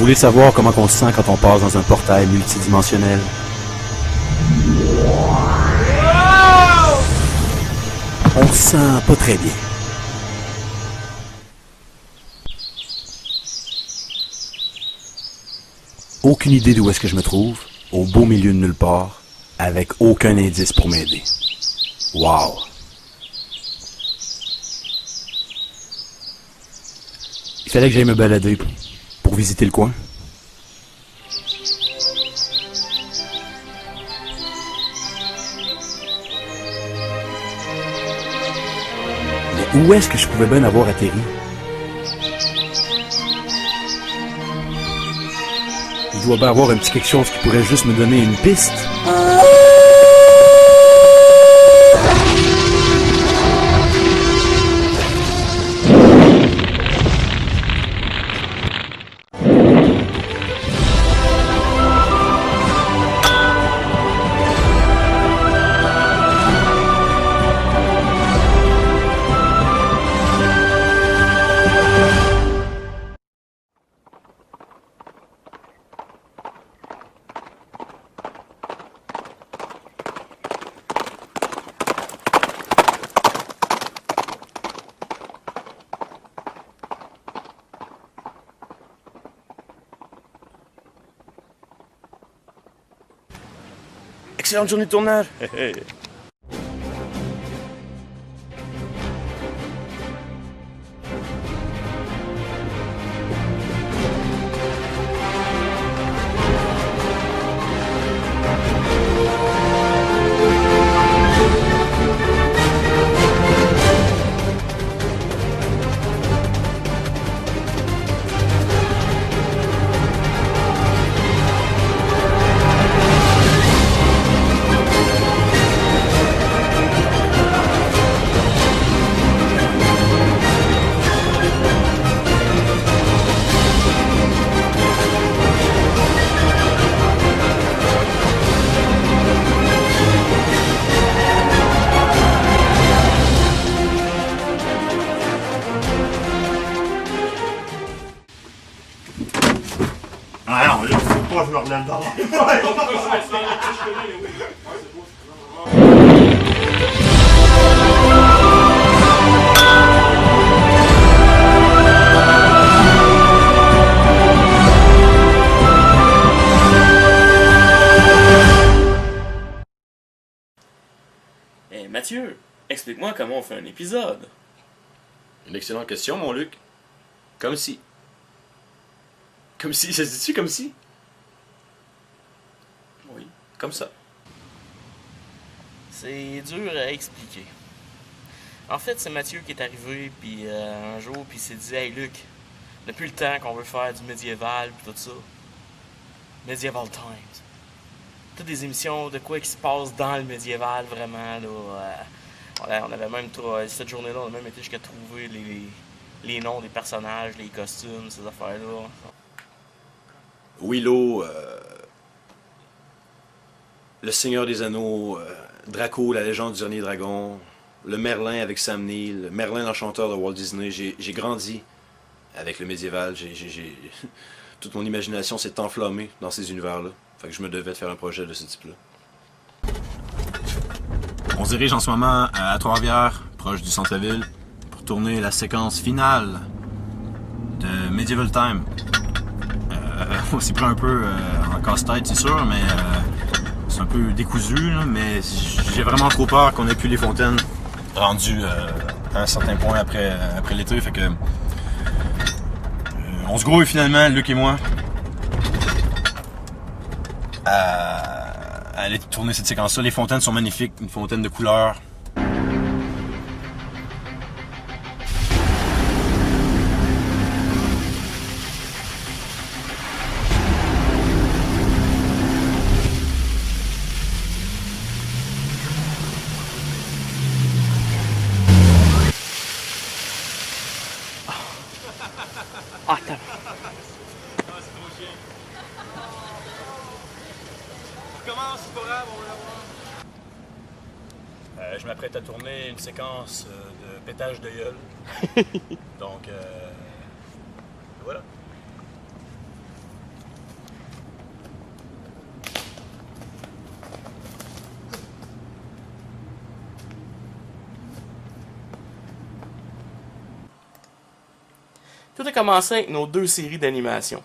voulez savoir comment on se sent quand on passe dans un portail multidimensionnel? On se sent pas très bien. Aucune idée d'où est-ce que je me trouve, au beau milieu de nulle part, avec aucun indice pour m'aider. Wow! Il fallait que j'aille me balader pour visiter le coin. Mais où est-ce que je pouvais bien avoir atterri? Il doit bien avoir un petit quelque chose qui pourrait juste me donner une piste. Excellente journée de tournage! Ah non, là, faut pas que je me relève dans Hey, Mathieu, explique-moi comment on fait un épisode. Une excellente question, mon Luc. Comme si. Comme si, ça se dit-tu comme si? Oui. Comme ça. C'est dur à expliquer. En fait, c'est Mathieu qui est arrivé puis un jour puis il s'est dit « Hey Luc, depuis le temps qu'on veut faire du médiéval puis tout ça, Medieval Times. Toutes des émissions de quoi qui se passe dans le médiéval vraiment là. On avait même cette journée-là, on a même été jusqu'à trouver les noms des personnages, les costumes, ces affaires-là. Willow, le Seigneur des Anneaux, Draco, la légende du dernier dragon, le Merlin avec Sam Neill, Merlin l'enchanteur de Walt Disney. J'ai grandi avec le médiéval. Toute mon imagination s'est enflammée dans ces univers-là. Fait que je me devais de faire un projet de ce type-là. On se dirige en ce moment à Trois-Rivières, proche du centre-ville, pour tourner la séquence finale de Medieval Time. On s'y prend un peu en casse-tête, c'est sûr, mais c'est un peu décousu, là, mais j'ai vraiment trop peur qu'on ait plus les fontaines rendues à un certain point après l'été, fait que on se grouille finalement, Luc et moi, à aller tourner cette séquence-là. Les fontaines sont magnifiques, une fontaine de couleurs. Ah, t'as... Je m'apprête à tourner une séquence de pétage de gueule. Donc, voilà. Tout a commencé avec nos 2 séries d'animation.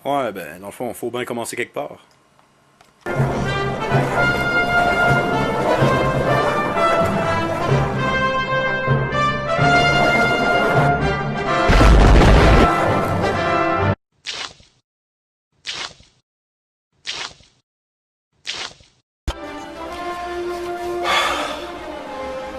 Ouais, ben, dans le fond, faut bien commencer quelque part.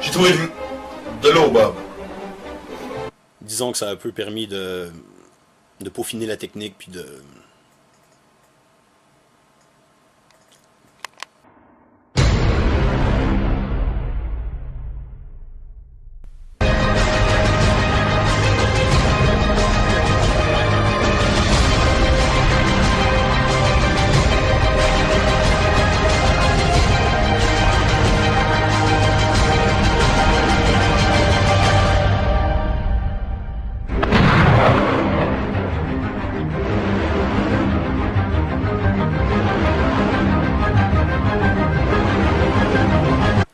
J'ai trouvé de l'eau, Bob. Disons que ça a un peu permis de peaufiner la technique, puis de...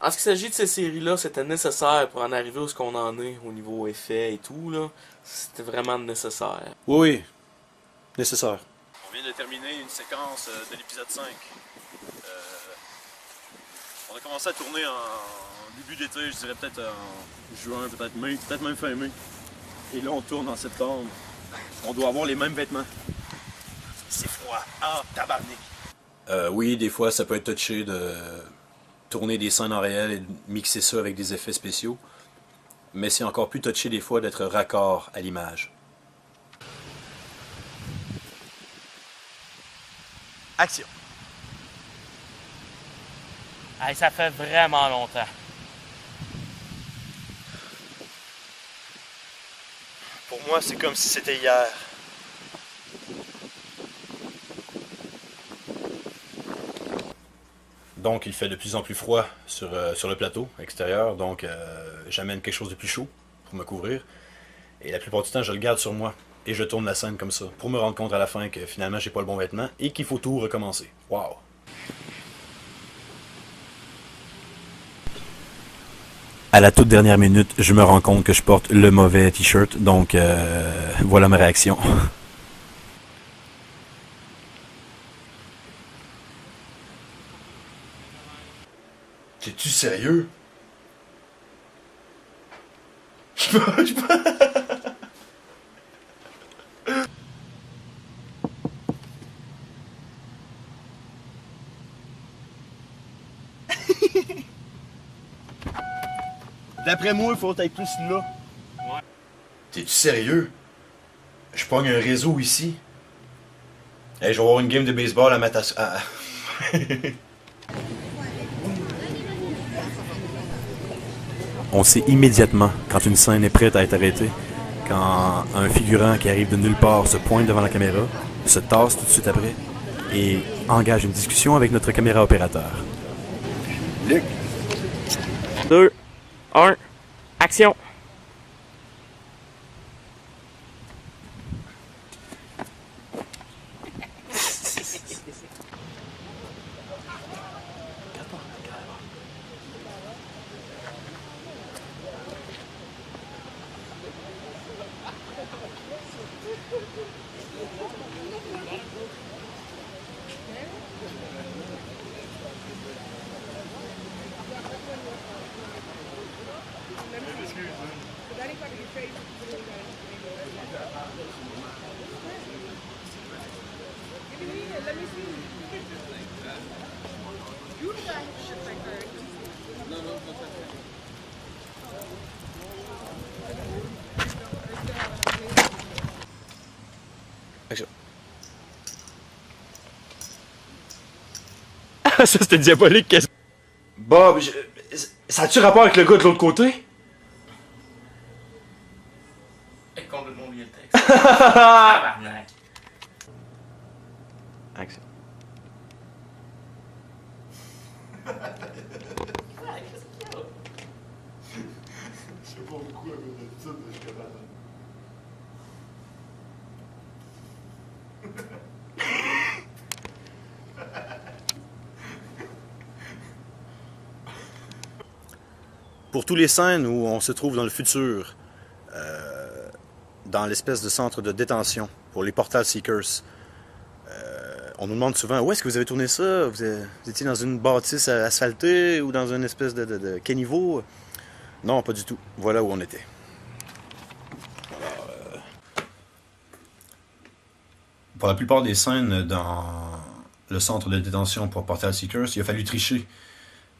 En ce qui s'agit de ces séries-là, c'était nécessaire pour en arriver où ce qu'on en est au niveau effet et tout, là. C'était vraiment nécessaire. Oui, oui, nécessaire. On vient de terminer une séquence de l'épisode 5. On a commencé à tourner en début d'été, je dirais peut-être en juin, peut-être mai, peut-être même fin mai. Et là, on tourne en septembre. On doit avoir les mêmes vêtements. C'est froid. Ah, tabarnak! Oui, des fois, ça peut être touché de tourner des scènes en réel et de mixer ça avec des effets spéciaux. Mais c'est encore plus touché des fois d'être raccord à l'image. Action. Hey, ça fait vraiment longtemps. Pour moi, c'est comme si c'était hier. Donc, il fait de plus en plus froid sur le plateau extérieur, donc j'amène quelque chose de plus chaud pour me couvrir. Et la plupart du temps, je le garde sur moi et je tourne la scène comme ça, pour me rendre compte à la fin que finalement, j'ai pas le bon vêtement et qu'il faut tout recommencer. Wow! À la toute dernière minute, je me rends compte que je porte le mauvais t-shirt, donc voilà ma réaction. T'es-tu sérieux? D'après moi, il faut être plus là. T'es-tu sérieux? Je pogne un réseau ici. Hey, je vais avoir une game de baseball à Matas... On sait immédiatement quand une scène est prête à être arrêtée, quand un figurant qui arrive de nulle part se pointe devant la caméra, se tasse tout de suite après et engage une discussion avec notre caméra opérateur. Luc. 2, 1, action! Ça, c'était diabolique. Qu'est-ce... Bob, ça a-tu rapport avec le gars de l'autre côté? J'ai complètement oublié le texte. Tabarnak. Action. Je sais pas pourquoi, mais de ça, je suis capable. pour tous les scènes où on se trouve dans le futur, dans l'espèce de centre de détention pour les Portal Seekers, on nous demande souvent où est-ce que vous avez tourné ça? Vous étiez dans une bâtisse asphaltée ou dans une espèce de caniveau? Non, pas du tout. Voilà où on était. Alors, pour la plupart des scènes dans le centre de détention pour Portal Seekers, il a fallu tricher,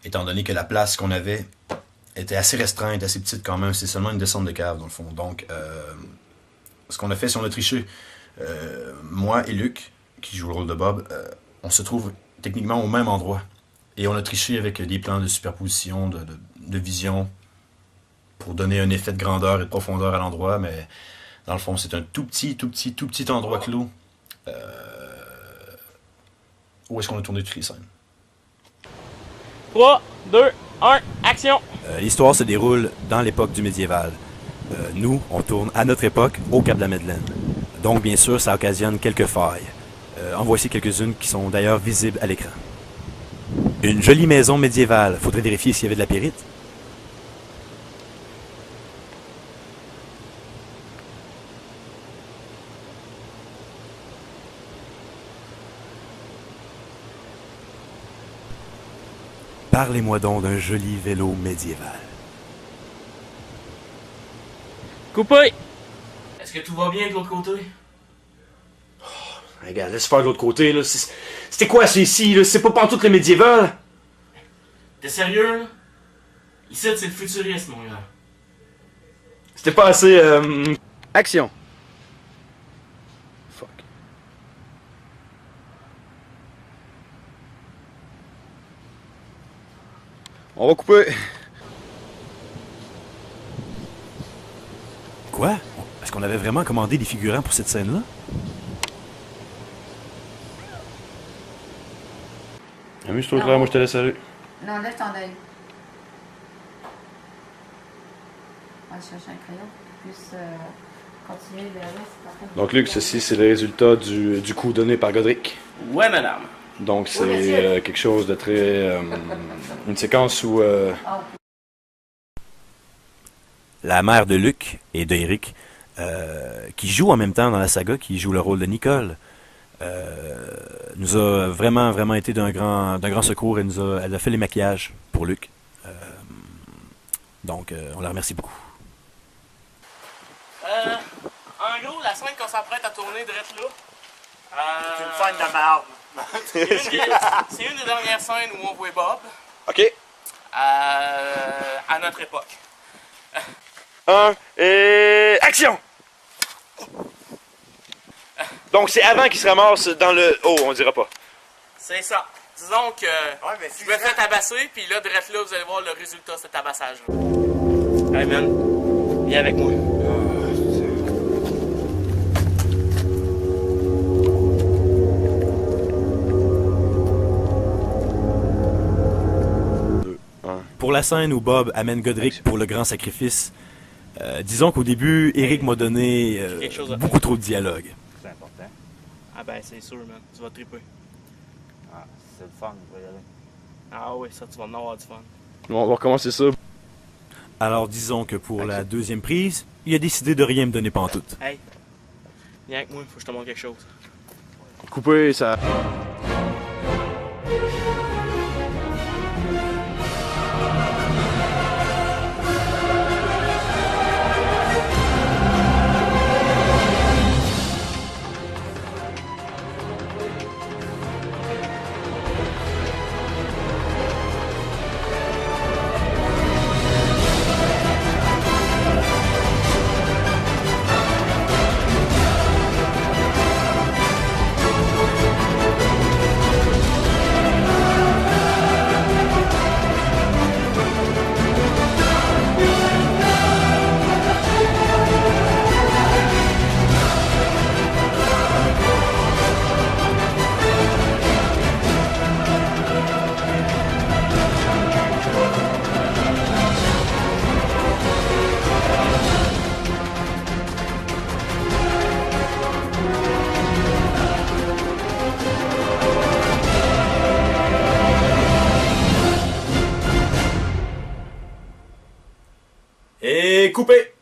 étant donné que la place qu'on avait était assez restreinte, assez petite quand même. C'est seulement une descente de cave, dans le fond. Donc, ce qu'on a fait, c'est on a triché. Moi et Luc, qui joue le rôle de Bob, on se trouve techniquement au même endroit. Et on a triché avec des plans de superposition, de vision, pour donner un effet de grandeur et de profondeur à l'endroit. Mais dans le fond, c'est un tout petit endroit clos. Où est-ce qu'on a tourné toutes les scènes? 3, 2, 1, action! L'histoire se déroule dans l'époque du médiéval. Nous, on tourne à notre époque au Cap de la Madeleine. Donc, bien sûr, ça occasionne quelques failles. En voici quelques-unes qui sont d'ailleurs visibles à l'écran. Une jolie maison médiévale. Faudrait vérifier s'il y avait de la pyrite. Parlez-moi donc d'un joli vélo médiéval. Coupé! Est-ce que tout va bien de l'autre côté? Regarde, laisse faire de l'autre côté, là. C'était quoi, c'est ici, là? C'est pas pantoute le médiéval? T'es sérieux, là? Ici, c'est le futuriste, mon gars. C'était pas assez, Action. Fuck. On va couper. Quoi? Est-ce qu'on avait vraiment commandé des figurants pour cette scène-là? Amuse-toi, Claire, moi je te laisse aller. Non, lève ton œil. On va chercher un crayon pour que tu puisses continuer vers là. Donc, Luc, ceci, c'est le résultat du coup donné par Godric. Ouais, madame. Donc, c'est quelque chose de très... une séquence où... La mère de Luc et d'Eric, qui joue en même temps dans la saga, qui joue le rôle de Nicole, nous a vraiment été d'un grand secours. Elle a fait les maquillages pour Luc. Donc, on la remercie beaucoup. En gros, la scène qu'on s'apprête à tourner direct là. C'est une scène de merde. C'est une des dernières scènes où on voit Bob. OK. À notre époque. 1 et... Action! Donc, c'est avant qu'il se ramasse dans le... Oh, on dira pas. C'est ça. Disons que mais je me fais tabasser, puis là, direct là, vous allez voir le résultat de ce tabassage. Hey man, viens avec moi. Pour la scène où Bob amène Godric pour le grand sacrifice, disons qu'au début, Eric m'a donné beaucoup trop de dialogue. C'est important. Ah ben, c'est sûr, man. Tu vas triper. Ah, c'est le fun, je vais y aller. Ah oui, ça, tu vas en avoir du fun. Bon, on va recommencer ça. Alors disons que pour la deuxième prise, il a décidé de rien me donner pantoute. Hey, viens avec moi, faut que je te montre quelque chose. Couper, ça... Et coupé!